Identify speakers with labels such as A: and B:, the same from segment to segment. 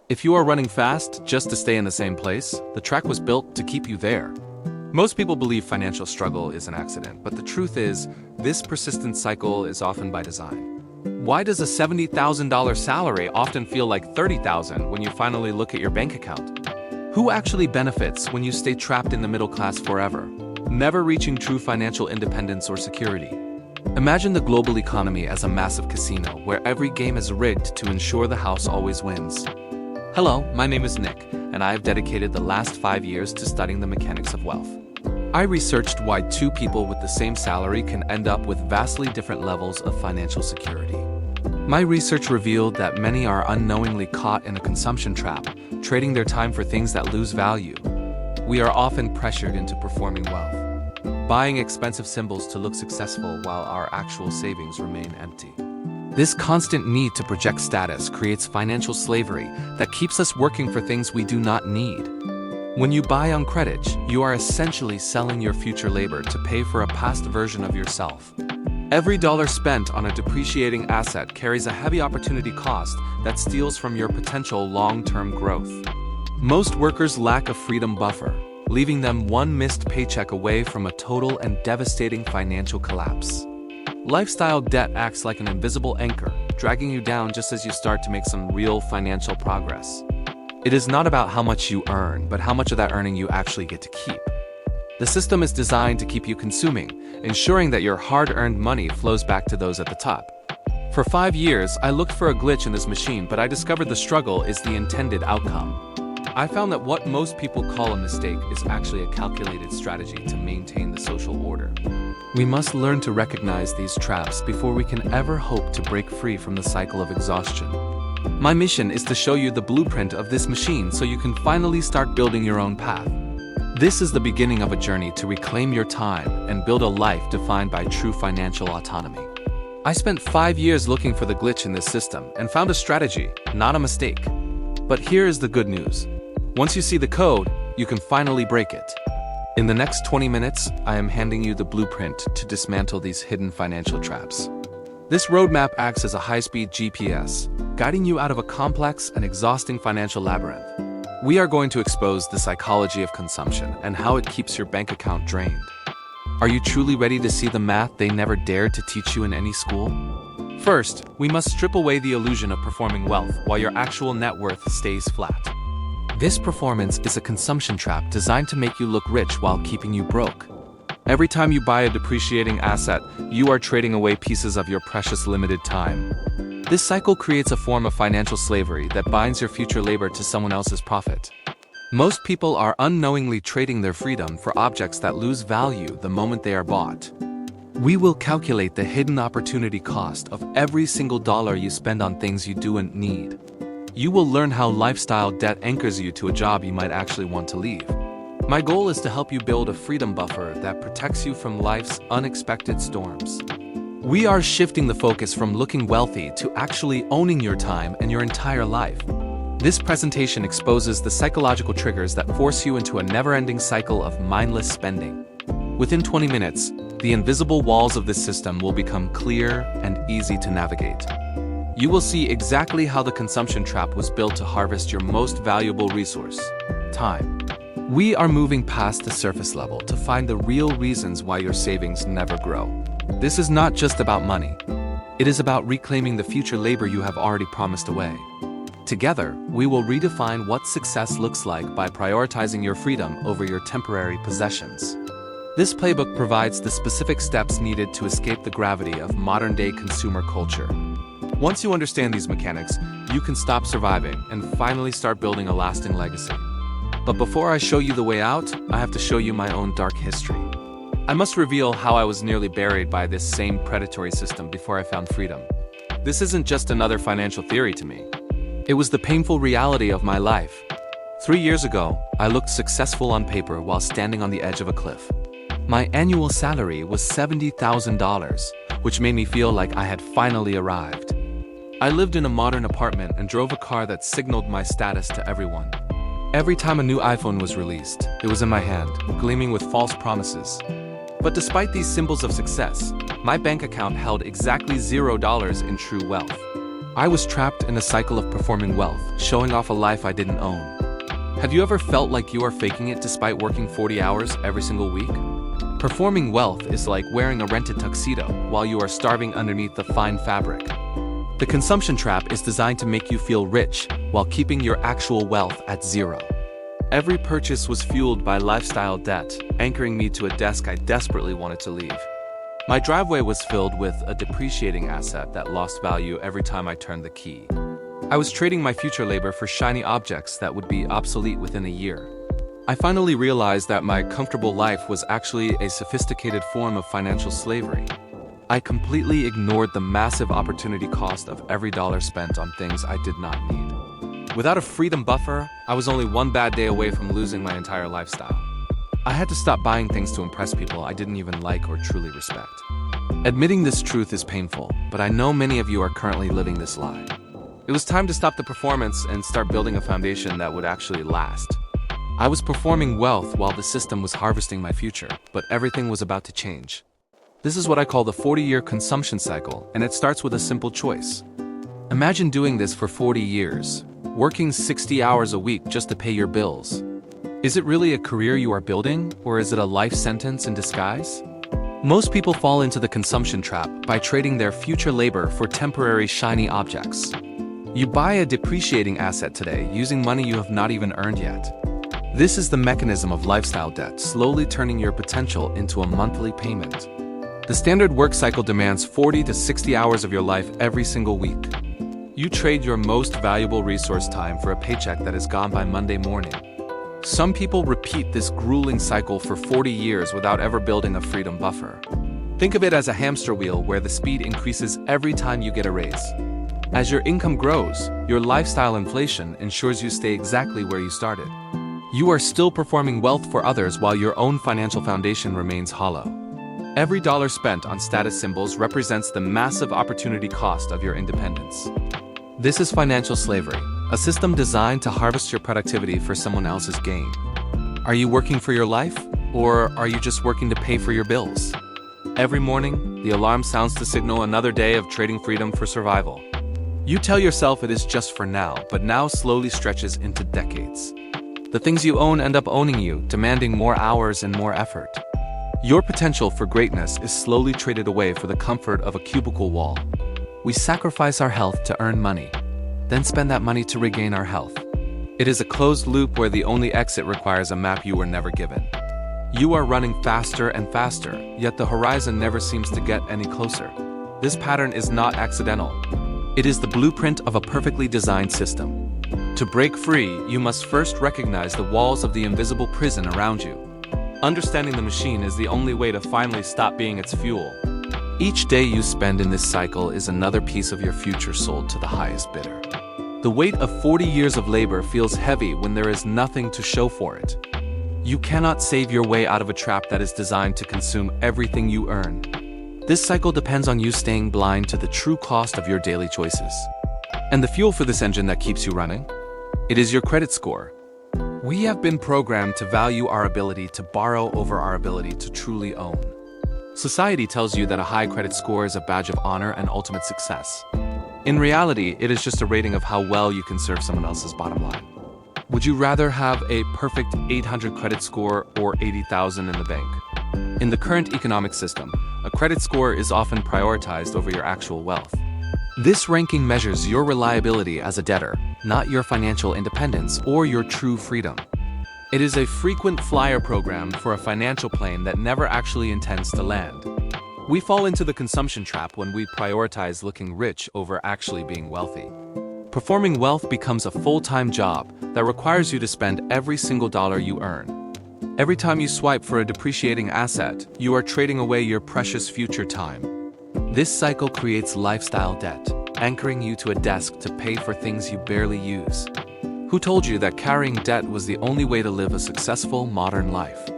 A: If you are running fast just to stay in the same place, the track was built to keep you there. Most people believe financial struggle is an accident, but the truth is, this persistent cycle is often by design. Why does a $70,000 salary often feel like $30,000 when you finally look at your bank account? Who actually benefits when you stay trapped in the middle class forever, never reaching true financial independence or security? Imagine the global economy as a massive casino where every game is rigged to ensure the house always wins. Hello, my name is Nick, and I have dedicated the last 5 years to studying the mechanics of wealth. I researched why two people with the same salary can end up with vastly different levels of financial security. My research revealed that many are unknowingly caught in a consumption trap, trading their time for things that lose value. We are often pressured into performing wealth, buying expensive symbols to look successful while our actual savings remain empty. This constant need to project status creates financial slavery that keeps us working for things we do not need. When you buy on credit, you are essentially selling your future labor to pay for a past version of yourself. Every dollar spent on a depreciating asset carries a heavy opportunity cost that steals from your potential long-term growth. Most workers lack a freedom buffer, leaving them one missed paycheck away from a total and devastating financial collapse. Lifestyle debt acts like an invisible anchor, dragging you down just as you start to make some real financial progress. It is not about how much you earn, but how much of that earning you actually get to keep. The system is designed to keep you consuming, ensuring that your hard-earned money flows back to those at the top. For 5 years, I looked for a glitch in this machine, but I discovered the struggle is the intended outcome. I found that what most people call a mistake is actually a calculated strategy to maintain the social order. We must learn to recognize these traps before we can ever hope to break free from the cycle of exhaustion. My mission is to show you the blueprint of this machine so you can finally start building your own path. This is the beginning of a journey to reclaim your time and build a life defined by true financial autonomy. I spent 5 years looking for the glitch in this system and found a strategy, not a mistake. But here is the good news. Once you see the code, you can finally break it. In the next 20 minutes, I am handing you the blueprint to dismantle these hidden financial traps. This roadmap acts as a high-speed GPS, guiding you out of a complex and exhausting financial labyrinth. We are going to expose the psychology of consumption and how it keeps your bank account drained. Are you truly ready to see the math they never dared to teach you in any school? First, we must strip away the illusion of performing wealth while your actual net worth stays flat. This performance is a consumption trap designed to make you look rich while keeping you broke. Every time you buy a depreciating asset, you are trading away pieces of your precious limited time. This cycle creates a form of financial slavery that binds your future labor to someone else's profit. Most people are unknowingly trading their freedom for objects that lose value the moment they are bought. We will calculate the hidden opportunity cost of every single dollar you spend on things you don't need. You will learn how lifestyle debt anchors you to a job you might actually want to leave. My goal is to help you build a freedom buffer that protects you from life's unexpected storms. We are shifting the focus from looking wealthy to actually owning your time and your entire life. This presentation exposes the psychological triggers that force you into a never-ending cycle of mindless spending. Within 20 minutes, the invisible walls of this system will become clear and easy to navigate. You will see exactly how the consumption trap was built to harvest your most valuable resource, time. We are moving past the surface level to find the real reasons why your savings never grow. This is not just about money. It is about reclaiming the future labor you have already promised away. Together, we will redefine what success looks like by prioritizing your freedom over your temporary possessions. This playbook provides the specific steps needed to escape the gravity of modern-day consumer culture. Once you understand these mechanics, you can stop surviving and finally start building a lasting legacy. But before I show you the way out, I have to show you my own dark history. I must reveal how I was nearly buried by this same predatory system before I found freedom. This isn't just another financial theory to me. It was the painful reality of my life. 3 years ago, I looked successful on paper while standing on the edge of a cliff. My annual salary was $70,000, which made me feel like I had finally arrived. I lived in a modern apartment and drove a car that signaled my status to everyone. Every time a new iPhone was released, it was in my hand, gleaming with false promises. But despite these symbols of success, my bank account held exactly $0 in true wealth. I was trapped in a cycle of performing wealth, showing off a life I didn't own. Have you ever felt like you are faking it despite working 40 hours every single week? Performing wealth is like wearing a rented tuxedo while you are starving underneath the fine fabric. The consumption trap is designed to make you feel rich while keeping your actual wealth at zero. Every purchase was fueled by lifestyle debt, anchoring me to a desk I desperately wanted to leave. My driveway was filled with a depreciating asset that lost value every time I turned the key. I was trading my future labor for shiny objects that would be obsolete within a year. I finally realized that my comfortable life was actually a sophisticated form of financial slavery. I completely ignored the massive opportunity cost of every dollar spent on things I did not need. Without a freedom buffer, I was only one bad day away from losing my entire lifestyle. I had to stop buying things to impress people I didn't even like or truly respect. Admitting this truth is painful, but I know many of you are currently living this lie. It was time to stop the performance and start building a foundation that would actually last. I was performing wealth while the system was harvesting my future, but everything was about to change. This is what I call the 40-year consumption cycle, and it starts with a simple choice. Imagine doing this for 40 years, working 60 hours a week just to pay your bills. Is it really a career you are building, or is it a life sentence in disguise? Most people fall into the consumption trap by trading their future labor for temporary shiny objects. You buy a depreciating asset today using money you have not even earned yet. This is the mechanism of lifestyle debt, slowly turning your potential into a monthly payment. The standard work cycle demands 40 to 60 hours of your life every single week. You trade your most valuable resource time for a paycheck that is gone by Monday morning. Some people repeat this grueling cycle for 40 years without ever building a freedom buffer. Think of it as a hamster wheel where the speed increases every time you get a raise. As your income grows, your lifestyle inflation ensures you stay exactly where you started. You are still performing wealth for others while your own financial foundation remains hollow. Every dollar spent on status symbols represents the massive opportunity cost of your independence. This is financial slavery, a system designed to harvest your productivity for someone else's gain. Are you working for your life, or are you just working to pay for your bills? Every morning, the alarm sounds to signal another day of trading freedom for survival. You tell yourself it is just for now, but now slowly stretches into decades. The things you own end up owning you, demanding more hours and more effort. Your potential for greatness is slowly traded away for the comfort of a cubicle wall. We sacrifice our health to earn money, then spend that money to regain our health. It is a closed loop where the only exit requires a map you were never given. You are running faster and faster, yet the horizon never seems to get any closer. This pattern is not accidental. It is the blueprint of a perfectly designed system. To break free, you must first recognize the walls of the invisible prison around you. Understanding the machine is the only way to finally stop being its fuel. Each day you spend in this cycle is another piece of your future sold to the highest bidder. The weight of 40 years of labor feels heavy when there is nothing to show for it. You cannot save your way out of a trap that is designed to consume everything you earn. This cycle depends on you staying blind to the true cost of your daily choices. And the fuel for this engine that keeps you running? It is your credit score. We have been programmed to value our ability to borrow over our ability to truly own. Society tells you that a high credit score is a badge of honor and ultimate success. In reality, it is just a rating of how well you can serve someone else's bottom line. Would you rather have a perfect 800 credit score or 80,000 in the bank? In the current economic system, a credit score is often prioritized over your actual wealth. This ranking measures your reliability as a debtor, not your financial independence or your true freedom. It is a frequent flyer program for a financial plane that never actually intends to land. We fall into the consumption trap when we prioritize looking rich over actually being wealthy. Performing wealth becomes a full-time job that requires you to spend every single dollar you earn. Every time you swipe for a depreciating asset, you are trading away your precious future time. This cycle creates lifestyle debt, anchoring you to a desk to pay for things you barely use. Who told you that carrying debt was the only way to live a successful modern life?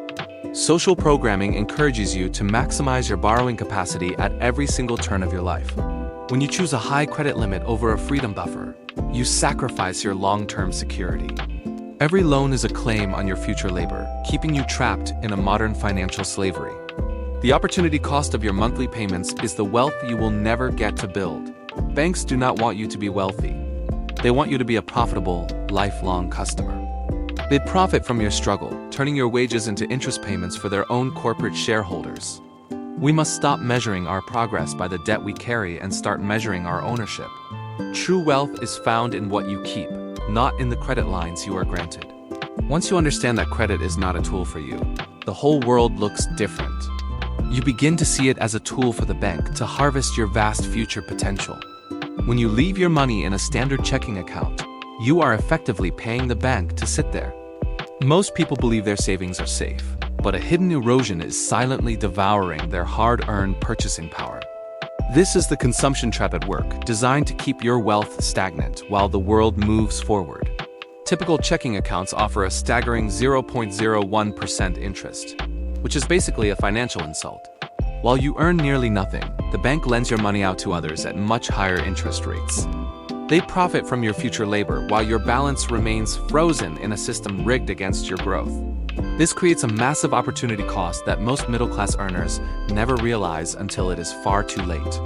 A: Social programming encourages you to maximize your borrowing capacity at every single turn of your life. When you choose a high credit limit over a freedom buffer, you sacrifice your long-term security. Every loan is a claim on your future labor, keeping you trapped in a modern financial slavery. The opportunity cost of your monthly payments is the wealth you will never get to build. Banks do not want you to be wealthy. They want you to be a profitable, lifelong customer. They profit from your struggle, turning your wages into interest payments for their own corporate shareholders. We must stop measuring our progress by the debt we carry and start measuring our ownership. True wealth is found in what you keep, not in the credit lines you are granted. Once you understand that credit is not a tool for you, the whole world looks different. You begin to see it as a tool for the bank to harvest your vast future potential. When you leave your money in a standard checking account, you are effectively paying the bank to sit there. Most people believe their savings are safe, but a hidden erosion is silently devouring their hard-earned purchasing power. This is the consumption trap at work, designed to keep your wealth stagnant while the world moves forward. Typical checking accounts offer a staggering 0.01% interest, which is basically a financial insult. While you earn nearly nothing, the bank lends your money out to others at much higher interest rates. They profit from your future labor while your balance remains frozen in a system rigged against your growth. This creates a massive opportunity cost that most middle-class earners never realize until it is far too late.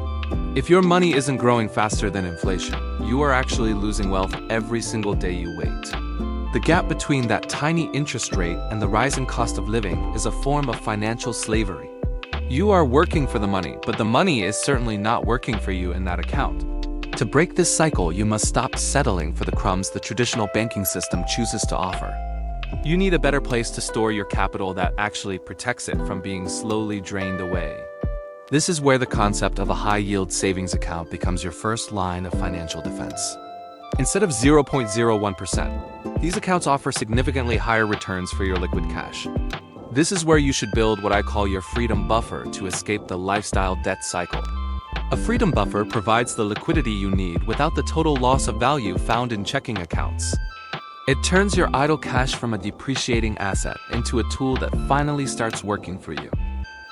A: If your money isn't growing faster than inflation, you are actually losing wealth every single day you wait. The gap between that tiny interest rate and the rising cost of living is a form of financial slavery. You are working for the money, but the money is certainly not working for you in that account. To break this cycle, you must stop settling for the crumbs the traditional banking system chooses to offer. You need a better place to store your capital that actually protects it from being slowly drained away. This is where the concept of a high-yield savings account becomes your first line of financial defense. Instead of 0.01%, these accounts offer significantly higher returns for your liquid cash. This is where you should build what I call your freedom buffer to escape the lifestyle debt cycle. A freedom buffer provides the liquidity you need without the total loss of value found in checking accounts. It turns your idle cash from a depreciating asset into a tool that finally starts working for you.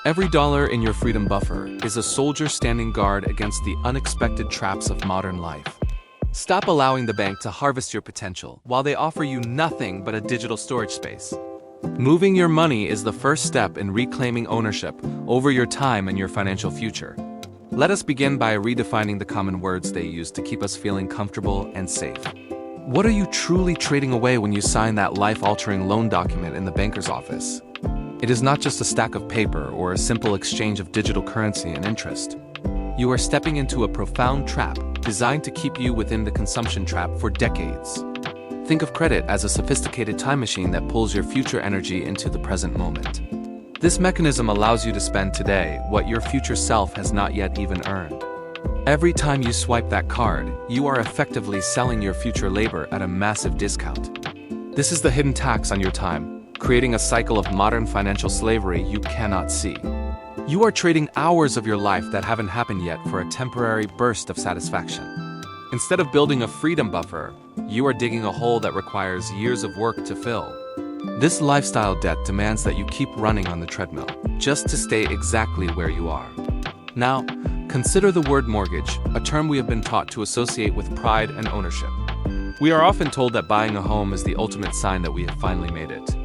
A: Every dollar in your freedom buffer is a soldier standing guard against the unexpected traps of modern life. Stop allowing the bank to harvest your potential while they offer you nothing but a digital storage space. Moving your money is the first step in reclaiming ownership over your time and your financial future. Let us begin by redefining the common words they use to keep us feeling comfortable and safe. What are you truly trading away when you sign that life-altering loan document in the banker's office? It is not just a stack of paper or a simple exchange of digital currency and interest. You are stepping into a profound trap designed to keep you within the consumption trap for decades. Think of credit as a sophisticated time machine that pulls your future energy into the present moment. This mechanism allows you to spend today what your future self has not yet even earned. Every time you swipe that card, you are effectively selling your future labor at a massive discount. This is the hidden tax on your time, creating a cycle of modern financial slavery you cannot see. You are trading hours of your life that haven't happened yet for a temporary burst of satisfaction. Instead of building a freedom buffer, you are digging a hole that requires years of work to fill. This lifestyle debt demands that you keep running on the treadmill, just to stay exactly where you are. Now, consider the word mortgage, a term we have been taught to associate with pride and ownership. We are often told that buying a home is the ultimate sign that we have finally made it.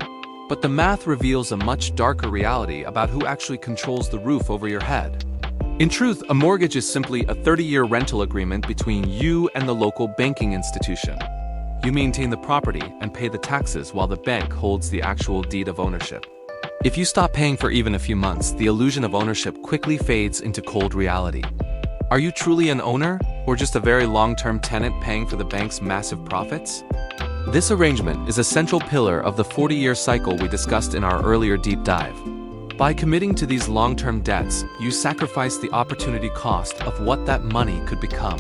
A: But the math reveals a much darker reality about who actually controls the roof over your head. In truth, a mortgage is simply a 30-year rental agreement between you and the local banking institution. You maintain the property and pay the taxes while the bank holds the actual deed of ownership. If you stop paying for even a few months, the illusion of ownership quickly fades into cold reality. Are you truly an owner, or just a very long-term tenant paying for the bank's massive profits? This arrangement is a central pillar of the 40-year cycle we discussed in our earlier deep dive. By committing to these long-term debts, you sacrifice the opportunity cost of what that money could become.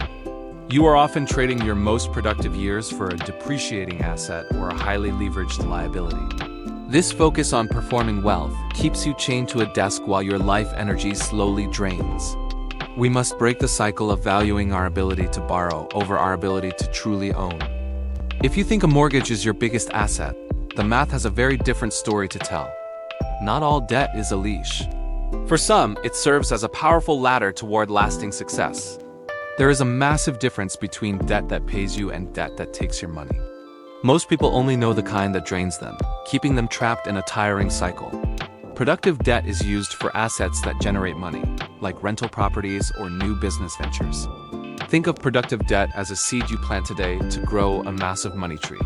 A: You are often trading your most productive years for a depreciating asset or a highly leveraged liability. This focus on performing wealth keeps you chained to a desk while your life energy slowly drains. We must break the cycle of valuing our ability to borrow over our ability to truly own. If you think a mortgage is your biggest asset, the math has a very different story to tell. Not all debt is a leash. For some, it serves as a powerful ladder toward lasting success. There is a massive difference between debt that pays you and debt that takes your money. Most people only know the kind that drains them, keeping them trapped in a tiring cycle. Productive debt is used for assets that generate money, like rental properties or new business ventures. Think of productive debt as a seed you plant today to grow a massive money tree.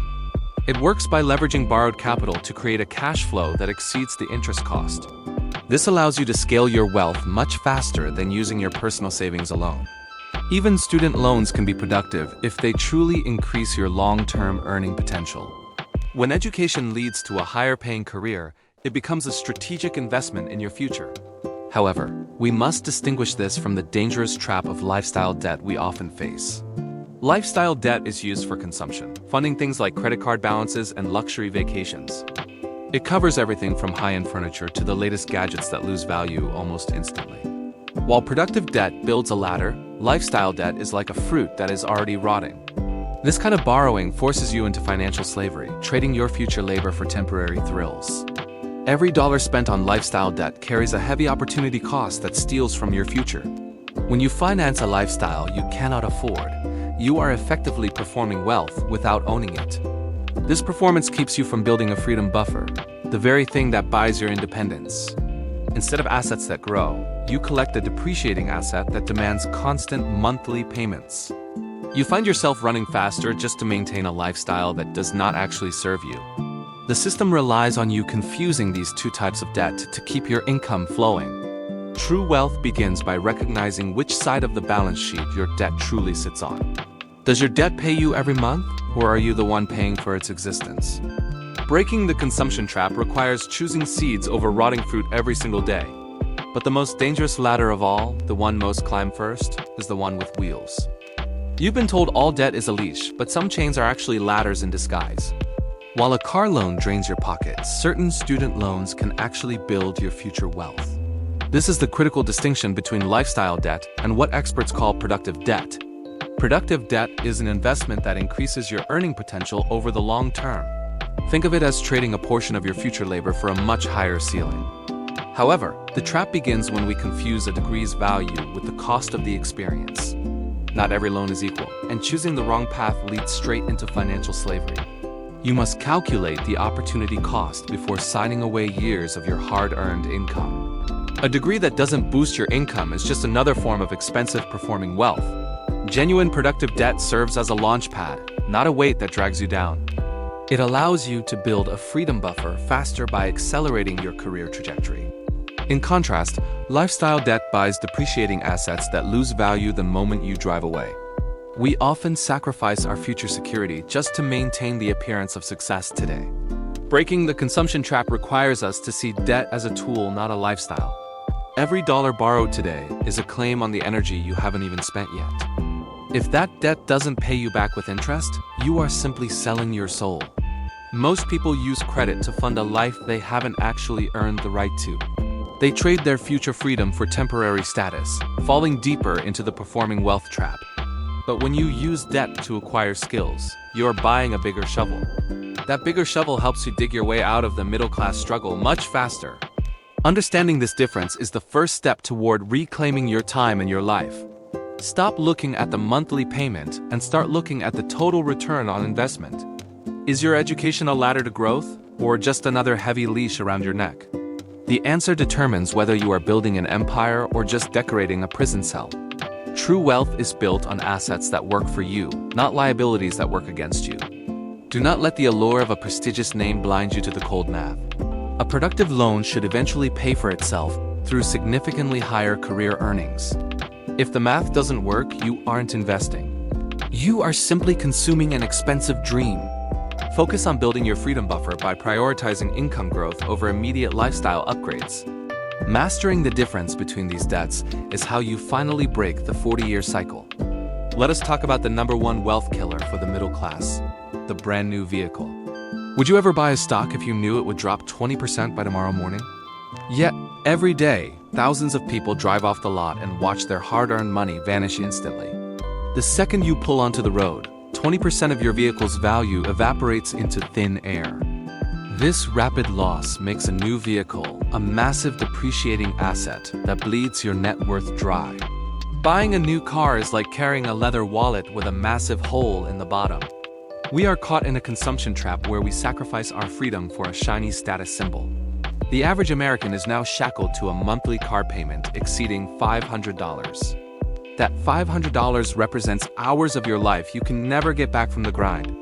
A: It works by leveraging borrowed capital to create a cash flow that exceeds the interest cost. This allows you to scale your wealth much faster than using your personal savings alone. Even student loans can be productive if they truly increase your long-term earning potential. When education leads to a higher-paying career, it becomes a strategic investment in your future. However, we must distinguish this from the dangerous trap of lifestyle debt we often face. Lifestyle debt is used for consumption, funding things like credit card balances and luxury vacations. It covers everything from high-end furniture to the latest gadgets that lose value almost instantly. While productive debt builds a ladder, lifestyle debt is like a fruit that is already rotting. This kind of borrowing forces you into financial slavery, trading your future labor for temporary thrills. Every dollar spent on lifestyle debt carries a heavy opportunity cost that steals from your future. When you finance a lifestyle you cannot afford, you are effectively performing wealth without owning it. This performance keeps you from building a freedom buffer, the very thing that buys your independence. Instead of assets that grow, you collect a depreciating asset that demands constant monthly payments. You find yourself running faster just to maintain a lifestyle that does not actually serve you. The system relies on you confusing these two types of debt to keep your income flowing. True wealth begins by recognizing which side of the balance sheet your debt truly sits on. Does your debt pay you every month, or are you the one paying for its existence? Breaking the consumption trap requires choosing seeds over rotting fruit every single day. But the most dangerous ladder of all, the one most climbed first, is the one with wheels. You've been told all debt is a leash, but some chains are actually ladders in disguise. While a car loan drains your pockets, certain student loans can actually build your future wealth. This is the critical distinction between lifestyle debt and what experts call productive debt. Productive debt is an investment that increases your earning potential over the long term. Think of it as trading a portion of your future labor for a much higher ceiling. However, the trap begins when we confuse a degree's value with the cost of the experience. Not every loan is equal, and choosing the wrong path leads straight into financial slavery. You must calculate the opportunity cost before signing away years of your hard-earned income. A degree that doesn't boost your income is just another form of expensive performing wealth. Genuine productive debt serves as a launch pad, not a weight that drags you down. It allows you to build a freedom buffer faster by accelerating your career trajectory. In contrast, lifestyle debt buys depreciating assets that lose value the moment you drive away. We often sacrifice our future security just to maintain the appearance of success today. Breaking the consumption trap requires us to see debt as a tool, not a lifestyle. Every dollar borrowed today is a claim on the energy you haven't even spent yet. If that debt doesn't pay you back with interest, you are simply selling your soul. Most people use credit to fund a life they haven't actually earned the right to. They trade their future freedom for temporary status, falling deeper into the performing wealth trap. But when you use debt to acquire skills, you are buying a bigger shovel. That bigger shovel helps you dig your way out of the middle-class struggle much faster. Understanding this difference is the first step toward reclaiming your time and your life. Stop looking at the monthly payment and start looking at the total return on investment. Is your education a ladder to growth, or just another heavy leash around your neck? The answer determines whether you are building an empire or just decorating a prison cell. True wealth is built on assets that work for you, not liabilities that work against you. Do not let the allure of a prestigious name blind you to the cold math. A productive loan should eventually pay for itself through significantly higher career earnings. If the math doesn't work, you aren't investing. You are simply consuming an expensive dream. Focus on building your freedom buffer by prioritizing income growth over immediate lifestyle upgrades. Mastering the difference between these debts is how you finally break the 40-year cycle. Let us talk about the #1 wealth killer for the middle class, the brand new vehicle. Would you ever buy a stock if you knew it would drop 20% by tomorrow morning? Yet, every day, thousands of people drive off the lot and watch their hard-earned money vanish instantly. The second you pull onto the road, 20% of your vehicle's value evaporates into thin air. This rapid loss makes a new vehicle a massive depreciating asset that bleeds your net worth dry. Buying a new car is like carrying a leather wallet with a massive hole in the bottom. We are caught in a consumption trap where we sacrifice our freedom for a shiny status symbol. The average American is now shackled to a monthly car payment exceeding $500. that $500 represents hours of your life you can never get back from the grind.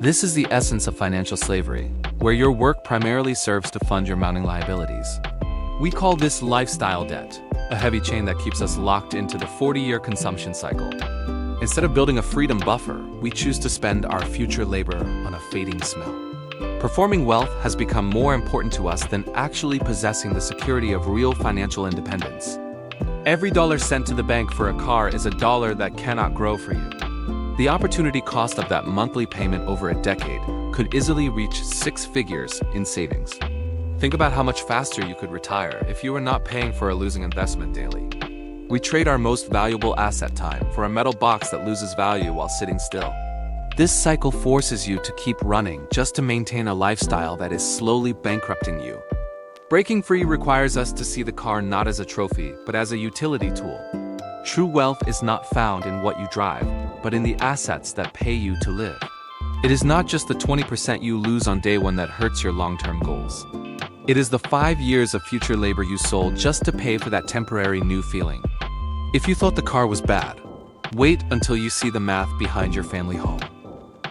A: This is the essence of financial slavery, where your work primarily serves to fund your mounting liabilities. We call this lifestyle debt, a heavy chain that keeps us locked into the 40-year consumption cycle. Instead of building a freedom buffer, we choose to spend our future labor on a fading smell. Performing wealth has become more important to us than actually possessing the security of real financial independence. Every dollar sent to the bank for a car is a dollar that cannot grow for you. The opportunity cost of that monthly payment over a decade could easily reach 6 figures in savings. Think about how much faster you could retire if you were not paying for a losing investment daily. We trade our most valuable asset, time, for a metal box that loses value while sitting still. This cycle forces you to keep running just to maintain a lifestyle that is slowly bankrupting you. Breaking free requires us to see the car not as a trophy, but as a utility tool. True wealth is not found in what you drive, but in the assets that pay you to live. It is not just the 20% you lose on day one that hurts your long-term goals. It is the 5 years of future labor you sold just to pay for that temporary new feeling. If you thought the car was bad, wait until you see the math behind your family home.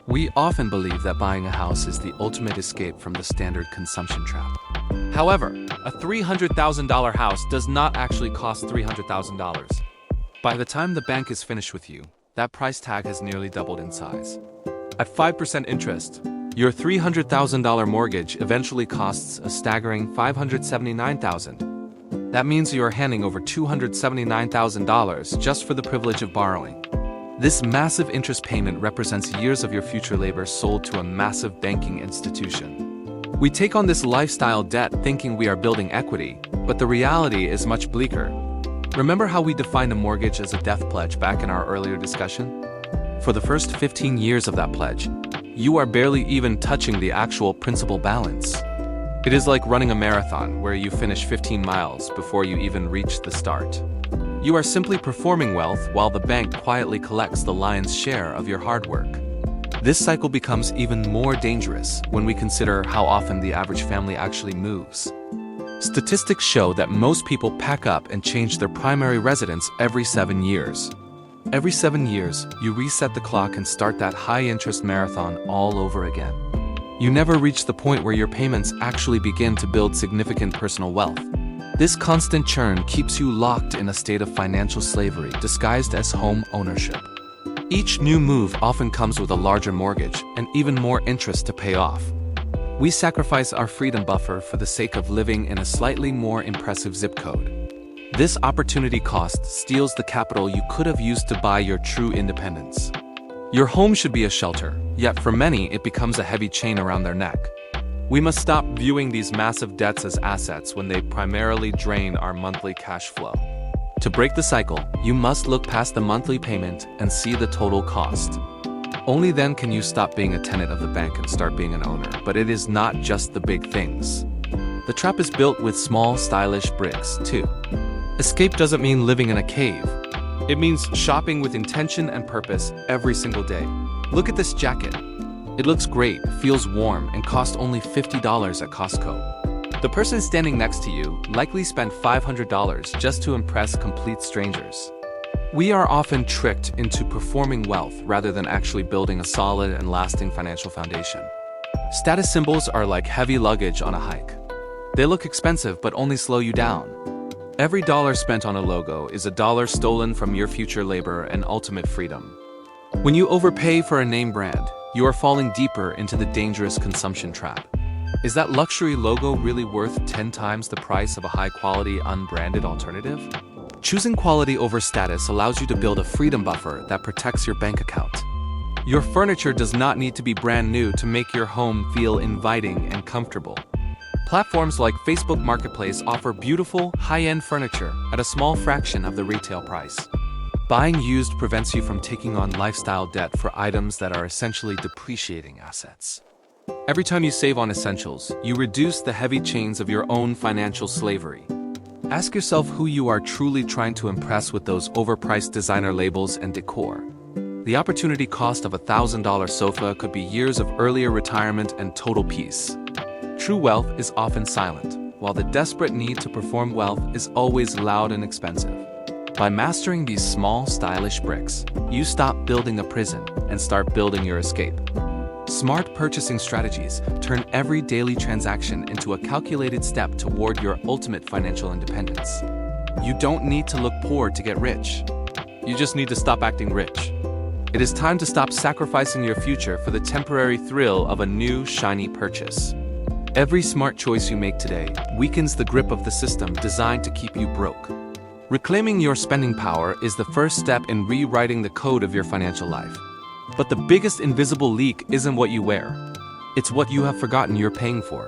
A: We often believe that buying a house is the ultimate escape from the standard consumption trap. However, a $300,000 house does not actually cost $300,000. By the time the bank is finished with you, that price tag has nearly doubled in size. At 5% interest, your $300,000 mortgage eventually costs a staggering $579,000. That means you are handing over $279,000 just for the privilege of borrowing. This massive interest payment represents years of your future labor sold to a massive banking institution. We take on this lifestyle debt thinking we are building equity, but the reality is much bleaker. Remember how we defined a mortgage as a death pledge back in our earlier discussion? For the first 15 years of that pledge, you are barely even touching the actual principal balance. It is like running a marathon where you finish 15 miles before you even reach the start. You are simply performing wealth while the bank quietly collects the lion's share of your hard work. This cycle becomes even more dangerous when we consider how often the average family actually moves. Statistics show that most people pack up and change their primary residence every 7 years. Every 7 years, you reset the clock and start that high-interest marathon all over again. You never reach the point where your payments actually begin to build significant personal wealth. This constant churn keeps you locked in a state of financial slavery disguised as home ownership. Each new move often comes with a larger mortgage and even more interest to pay off. We sacrifice our freedom buffer for the sake of living in a slightly more impressive zip code. This opportunity cost steals the capital you could have used to buy your true independence. Your home should be a shelter, yet for many it becomes a heavy chain around their neck. We must stop viewing these massive debts as assets when they primarily drain our monthly cash flow. To break the cycle, you must look past the monthly payment and see the total cost. Only then can you stop being a tenant of the bank and start being an owner. But it is not just the big things. The trap is built with small, stylish bricks, too. Escape doesn't mean living in a cave. It means shopping with intention and purpose every single day. Look at this jacket. It looks great, feels warm, and costs only $50 at Costco. The person standing next to you likely spent $500 just to impress complete strangers. We are often tricked into performing wealth rather than actually building a solid and lasting financial foundation. Status symbols are like heavy luggage on a hike. They look expensive but only slow you down. Every dollar spent on a logo is a dollar stolen from your future labor and ultimate freedom. When you overpay for a name brand, you are falling deeper into the dangerous consumption trap. Is that luxury logo really worth 10 times the price of a high-quality, unbranded alternative? Choosing quality over status allows you to build a freedom buffer that protects your bank account. Your furniture does not need to be brand new to make your home feel inviting and comfortable. Platforms like Facebook Marketplace offer beautiful, high-end furniture at a small fraction of the retail price. Buying used prevents you from taking on lifestyle debt for items that are essentially depreciating assets. Every time you save on essentials, you reduce the heavy chains of your own financial slavery. Ask yourself who you are truly trying to impress with those overpriced designer labels and decor. The opportunity cost of a $1,000 sofa could be years of earlier retirement and total peace. True wealth is often silent, while the desperate need to perform wealth is always loud and expensive. By mastering these small, stylish bricks, you stop building a prison and start building your escape. Smart purchasing strategies turn every daily transaction into a calculated step toward your ultimate financial independence. You don't need to look poor to get rich. You just need to stop acting rich. It is time to stop sacrificing your future for the temporary thrill of a new, shiny purchase. Every smart choice you make today weakens the grip of the system designed to keep you broke. Reclaiming your spending power is the first step in rewriting the code of your financial life. But the biggest invisible leak isn't what you wear. It's what you have forgotten you're paying for.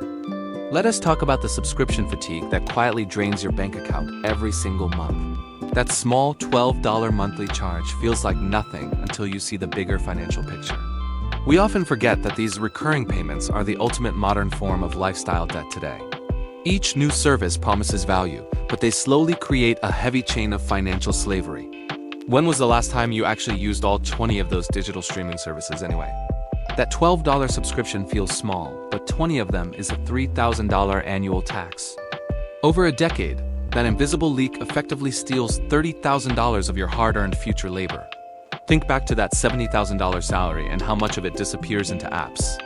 A: Let us talk about the subscription fatigue that quietly drains your bank account every single month. That small $12 monthly charge feels like nothing until you see the bigger financial picture. We often forget that these recurring payments are the ultimate modern form of lifestyle debt today. Each new service promises value, but they slowly create a heavy chain of financial slavery. When was the last time you actually used all 20 of those digital streaming services anyway? That $12 subscription feels small, but 20 of them is a $3,000 annual tax. Over a decade, that invisible leak effectively steals $30,000 of your hard-earned future labor. Think back to that $70,000 salary and how much of it disappears into apps.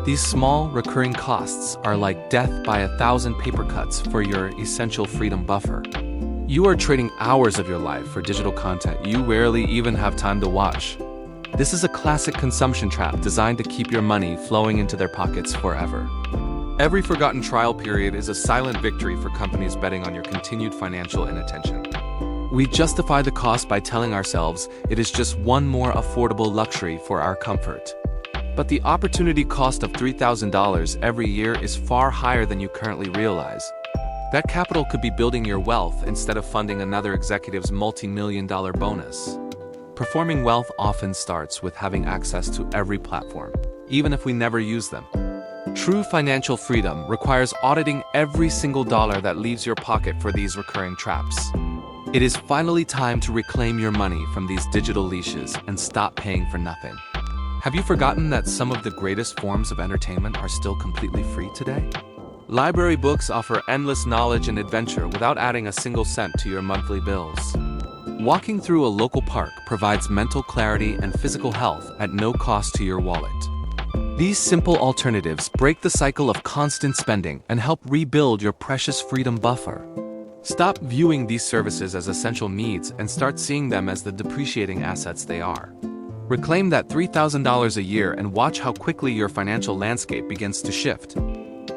A: These small, recurring costs are like death by 1,000 paper cuts for your essential freedom buffer. You are trading hours of your life for digital content you rarely even have time to watch. This is a classic consumption trap designed to keep your money flowing into their pockets forever. Every forgotten trial period is a silent victory for companies betting on your continued financial inattention. We justify the cost by telling ourselves it is just one more affordable luxury for our comfort. But the opportunity cost of $3,000 every year is far higher than you currently realize. That capital could be building your wealth instead of funding another executive's multi-million-dollar bonus. Performing wealth often starts with having access to every platform, even if we never use them. True financial freedom requires auditing every single dollar that leaves your pocket for these recurring traps. It is finally time to reclaim your money from these digital leashes and stop paying for nothing. Have you forgotten that some of the greatest forms of entertainment are still completely free today? Library books offer endless knowledge and adventure without adding a single cent to your monthly bills. Walking through a local park provides mental clarity and physical health at no cost to your wallet. These simple alternatives break the cycle of constant spending and help rebuild your precious freedom buffer. Stop viewing these services as essential needs and start seeing them as the depreciating assets they are. Reclaim that $3,000 a year and watch how quickly your financial landscape begins to shift.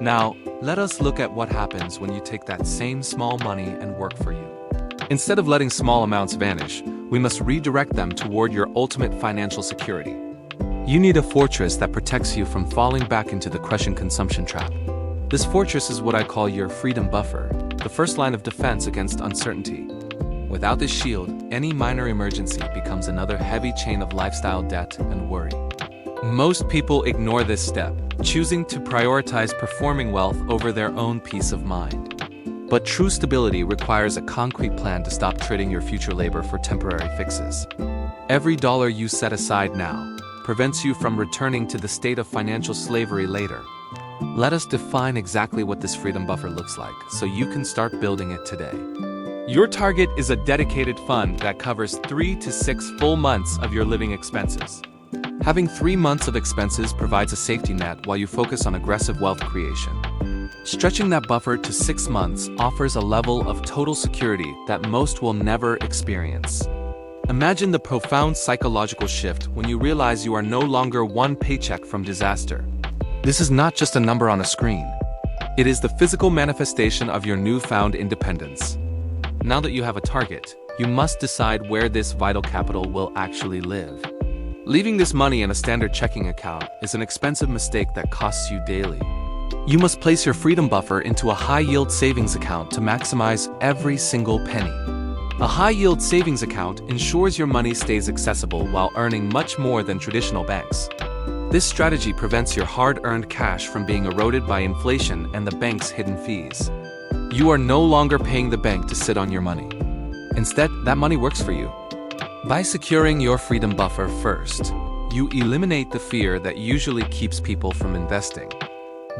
A: Now, let us look at what happens when you take that same small money and work for you. Instead of letting small amounts vanish, we must redirect them toward your ultimate financial security. You need a fortress that protects you from falling back into the crushing consumption trap. This fortress is what I call your freedom buffer, the first line of defense against uncertainty. Without this shield, any minor emergency becomes another heavy chain of lifestyle debt and worry. Most people ignore this step, choosing to prioritize performing wealth over their own peace of mind. But true stability requires a concrete plan to stop trading your future labor for temporary fixes. Every dollar you set aside now prevents you from returning to the state of financial slavery later. Let us define exactly what this freedom buffer looks like so you can start building it today. Your target is a dedicated fund that covers 3 to 6 full months of your living expenses. Having 3 months of expenses provides a safety net while you focus on aggressive wealth creation. Stretching that buffer to 6 months offers a level of total security that most will never experience. Imagine the profound psychological shift when you realize you are no longer one paycheck from disaster. This is not just a number on a screen. It is the physical manifestation of your newfound independence. Now that you have a target, you must decide where this vital capital will actually live. Leaving this money in a standard checking account is an expensive mistake that costs you daily. You must place your freedom buffer into a high-yield savings account to maximize every single penny. A high-yield savings account ensures your money stays accessible while earning much more than traditional banks. This strategy prevents your hard-earned cash from being eroded by inflation and the bank's hidden fees. You are no longer paying the bank to sit on your money. Instead, that money works for you. By securing your freedom buffer first, you eliminate the fear that usually keeps people from investing.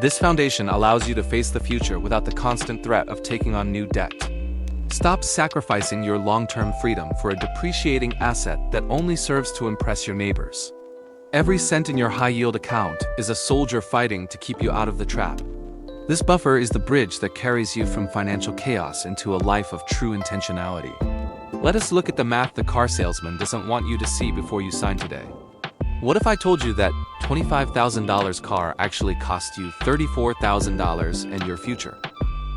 A: This foundation allows you to face the future without the constant threat of taking on new debt. Stop sacrificing your long-term freedom for a depreciating asset that only serves to impress your neighbors. Every cent in your high-yield account is a soldier fighting to keep you out of the trap. This buffer is the bridge that carries you from financial chaos into a life of true intentionality. Let us look at the math the car salesman doesn't want you to see before you sign today. What if I told you that $25,000 car actually cost you $34,000 in your future?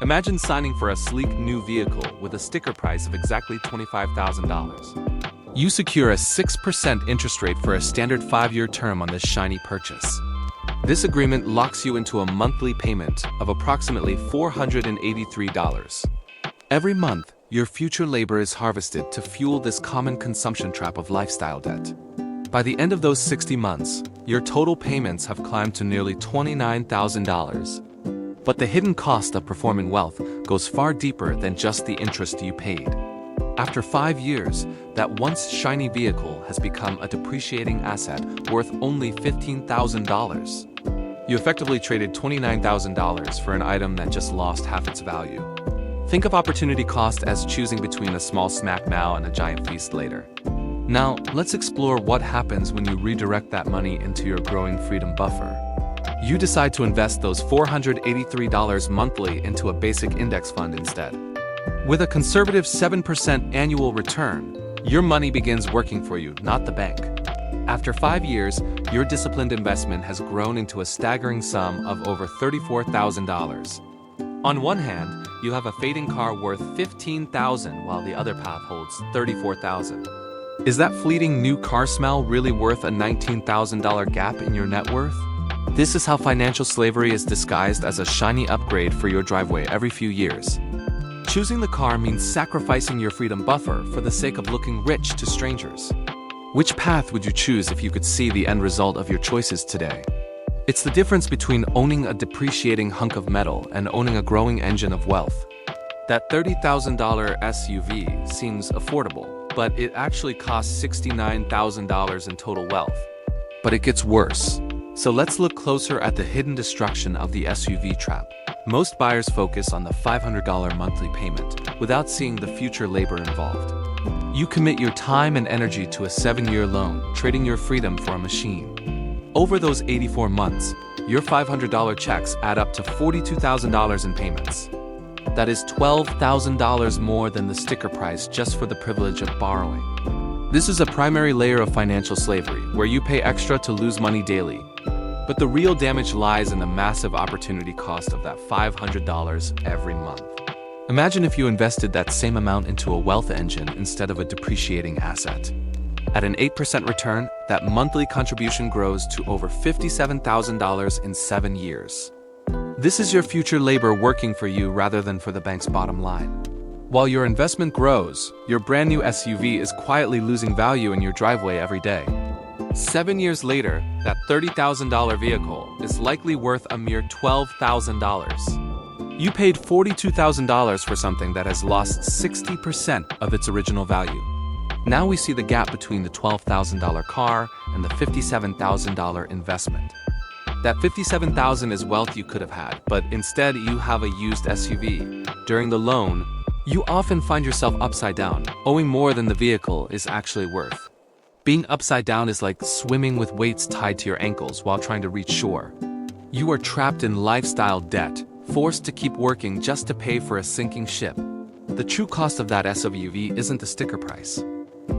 A: Imagine signing for a sleek new vehicle with a sticker price of exactly $25,000. You secure a 6% interest rate for a standard 5-year term on this shiny purchase. This agreement locks you into a monthly payment of approximately $483. Every month, your future labor is harvested to fuel this common consumption trap of lifestyle debt. By the end of those 60 months, your total payments have climbed to nearly $29,000. But the hidden cost of performing wealth goes far deeper than just the interest you paid. After 5 years, that once shiny vehicle has become a depreciating asset worth only $15,000. You effectively traded $29,000 for an item that just lost half its value. Think of opportunity cost as choosing between a small snack now and a giant feast later. Now, let's explore what happens when you redirect that money into your growing freedom buffer. You decide to invest those $483 monthly into a basic index fund instead. With a conservative 7% annual return, your money begins working for you, not the bank. After 5 years, your disciplined investment has grown into a staggering sum of over $34,000. On one hand, you have a fading car worth $15,000 while the other path holds $34,000. Is that fleeting new car smell really worth a $19,000 gap in your net worth? This is how financial slavery is disguised as a shiny upgrade for your driveway every few years. Choosing the car means sacrificing your freedom buffer for the sake of looking rich to strangers. Which path would you choose if you could see the end result of your choices today? It's the difference between owning a depreciating hunk of metal and owning a growing engine of wealth. That $30,000 SUV seems affordable, but it actually costs $69,000 in total wealth. But it gets worse. So let's look closer at the hidden destruction of the SUV trap. Most buyers focus on the $500 monthly payment without seeing the future labor involved. You commit your time and energy to a 7-year loan, trading your freedom for a machine. Over those 84 months, your $500 checks add up to $42,000 in payments. That is $12,000 more than the sticker price just for the privilege of borrowing. This is a primary layer of financial slavery, where you pay extra to lose money daily. But the real damage lies in the massive opportunity cost of that $500 every month. Imagine if you invested that same amount into a wealth engine instead of a depreciating asset. At an 8% return, that monthly contribution grows to over $57,000 in 7 years. This is your future labor working for you rather than for the bank's bottom line. While your investment grows, your brand new SUV is quietly losing value in your driveway every day. 7 years later, that $30,000 vehicle is likely worth a mere $12,000. You paid $42,000 for something that has lost 60% of its original value. Now we see the gap between the $12,000 car and the $57,000 investment. That $57,000 is wealth you could have had, but instead you have a used SUV. During the loan, you often find yourself upside down, owing more than the vehicle is actually worth. Being upside down is like swimming with weights tied to your ankles while trying to reach shore. You are trapped in lifestyle debt, forced to keep working just to pay for a sinking ship. The true cost of that SUV isn't the sticker price.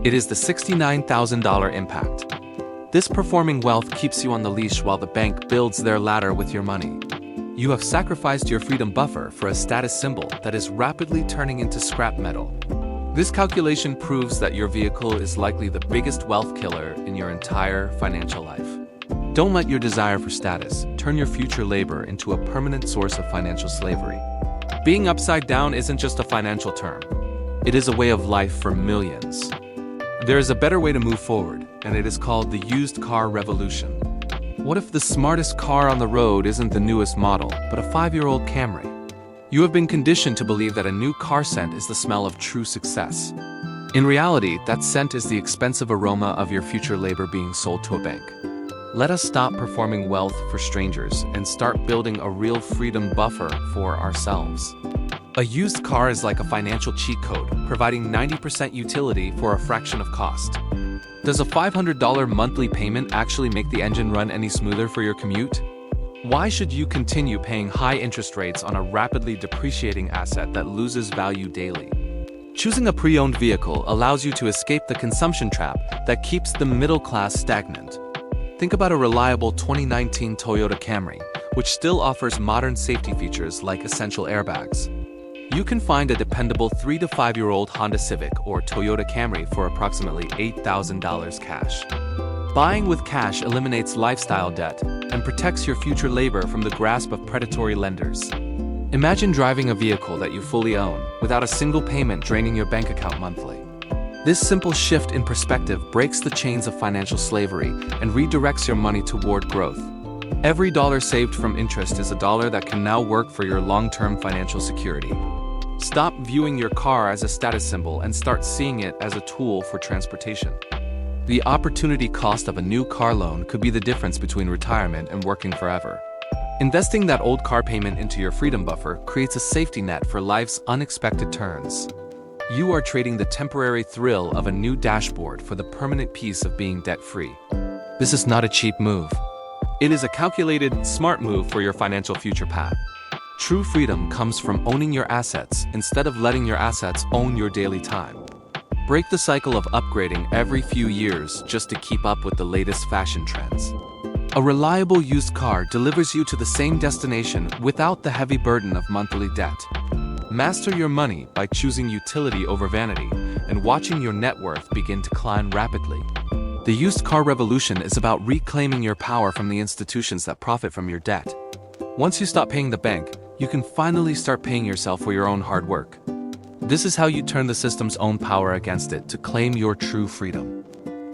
A: It is the $69,000 impact. This performing wealth keeps you on the leash while the bank builds their ladder with your money. You have sacrificed your freedom buffer for a status symbol that is rapidly turning into scrap metal. This calculation proves that your vehicle is likely the biggest wealth killer in your entire financial life. Don't let your desire for status turn your future labor into a permanent source of financial slavery. Being upside down isn't just a financial term. It is a way of life for millions. There is a better way to move forward, and it is called the used car revolution. What if the smartest car on the road isn't the newest model, but a 5-year-old Camry? You have been conditioned to believe that a new car scent is the smell of true success. In reality, that scent is the expensive aroma of your future labor being sold to a bank. Let us stop performing wealth for strangers and start building a real freedom buffer for ourselves. A used car is like a financial cheat code, providing 90% utility for a fraction of cost. Does a $500 monthly payment actually make the engine run any smoother for your commute? Why should you continue paying high interest rates on a rapidly depreciating asset that loses value daily? Choosing a pre-owned vehicle allows you to escape the consumption trap that keeps the middle class stagnant. Think about a reliable 2019 Toyota Camry, which still offers modern safety features like essential airbags. You can find a dependable 3 to 5-year-old Honda Civic or Toyota Camry for approximately $8,000 cash. Buying with cash eliminates lifestyle debt and protects your future labor from the grasp of predatory lenders. Imagine driving a vehicle that you fully own without a single payment draining your bank account monthly. This simple shift in perspective breaks the chains of financial slavery and redirects your money toward growth. Every dollar saved from interest is a dollar that can now work for your long-term financial security. Stop viewing your car as a status symbol and start seeing it as a tool for transportation. The opportunity cost of a new car loan could be the difference between retirement and working forever. Investing that old car payment into your freedom buffer creates a safety net for life's unexpected turns. You are trading the temporary thrill of a new dashboard for the permanent peace of being debt-free. This is not a cheap move. It is a calculated, smart move for your financial future path. True freedom comes from owning your assets instead of letting your assets own your daily time. Break the cycle of upgrading every few years just to keep up with the latest fashion trends. A reliable used car delivers you to the same destination without the heavy burden of monthly debt. Master your money by choosing utility over vanity and watching your net worth begin to climb rapidly. The used car revolution is about reclaiming your power from the institutions that profit from your debt. Once you stop paying the bank, you can finally start paying yourself for your own hard work. This is how you turn the system's own power against it to claim your true freedom.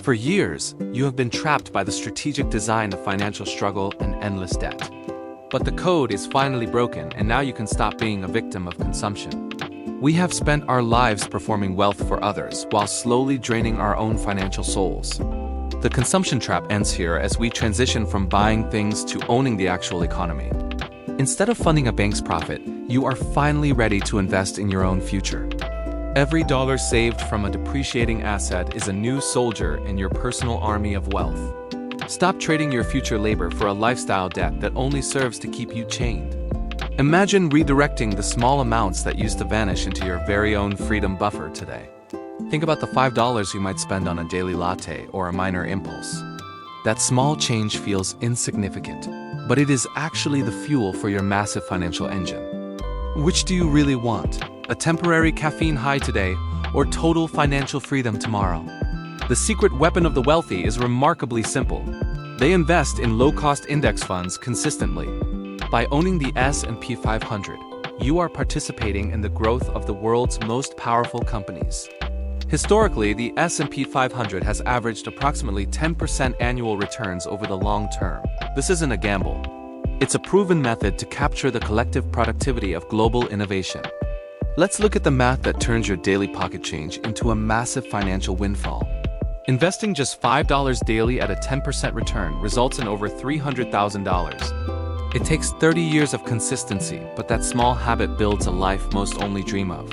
A: For years, you have been trapped by the strategic design of financial struggle and endless debt. But the code is finally broken, and now you can stop being a victim of consumption. We have spent our lives performing wealth for others while slowly draining our own financial souls. The consumption trap ends here as we transition from buying things to owning the actual economy. Instead of funding a bank's profit, you are finally ready to invest in your own future. Every dollar saved from a depreciating asset is a new soldier in your personal army of wealth. Stop trading your future labor for a lifestyle debt that only serves to keep you chained. Imagine redirecting the small amounts that used to vanish into your very own freedom buffer today. Think about the $5 you might spend on a daily latte or a minor impulse. That small change feels insignificant, but it is actually the fuel for your massive financial engine. Which do you really want? A temporary caffeine high today or total financial freedom tomorrow? The secret weapon of the wealthy is remarkably simple. They invest in low-cost index funds consistently. By owning the S&P 500, you are participating in the growth of the world's most powerful companies. Historically, the S&P 500 has averaged approximately 10% annual returns over the long term. This isn't a gamble. It's a proven method to capture the collective productivity of global innovation. Let's look at the math that turns your daily pocket change into a massive financial windfall. Investing just $5 daily at a 10% return results in over $300,000. It takes 30 years of consistency, but that small habit builds a life most only dream of.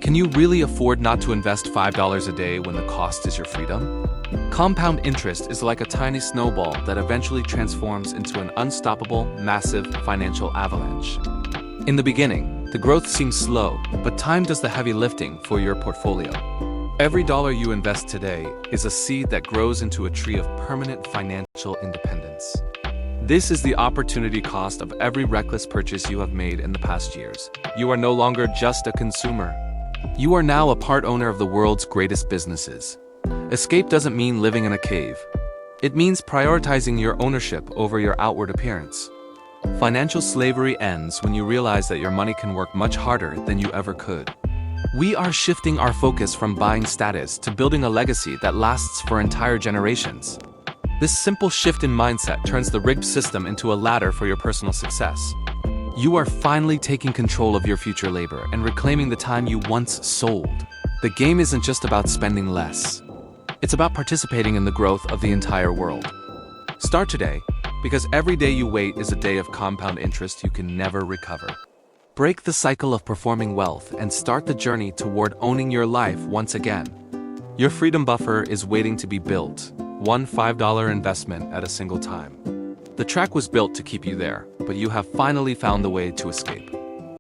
A: Can you really afford not to invest $5 a day when the cost is your freedom? Compound interest is like a tiny snowball that eventually transforms into an unstoppable, massive financial avalanche. In the beginning, the growth seems slow, but time does the heavy lifting for your portfolio. Every dollar you invest today is a seed that grows into a tree of permanent financial independence. This is the opportunity cost of every reckless purchase you have made in the past years. You are no longer just a consumer. You are now a part owner of the world's greatest businesses. Escape doesn't mean living in a cave. It means prioritizing your ownership over your outward appearance. Financial slavery ends when you realize that your money can work much harder than you ever could. We are shifting our focus from buying status to building a legacy that lasts for entire generations. This simple shift in mindset turns the rigged system into a ladder for your personal success. You are finally taking control of your future labor and reclaiming the time you once sold. The game isn't just about spending less. It's about participating in the growth of the entire world. Start today, because every day you wait is a day of compound interest you can never recover. Break the cycle of performing wealth and start the journey toward owning your life once again. Your freedom buffer is waiting to be built, one $5 investment at a single time. The track was built to keep you there, but you have finally found the way to escape.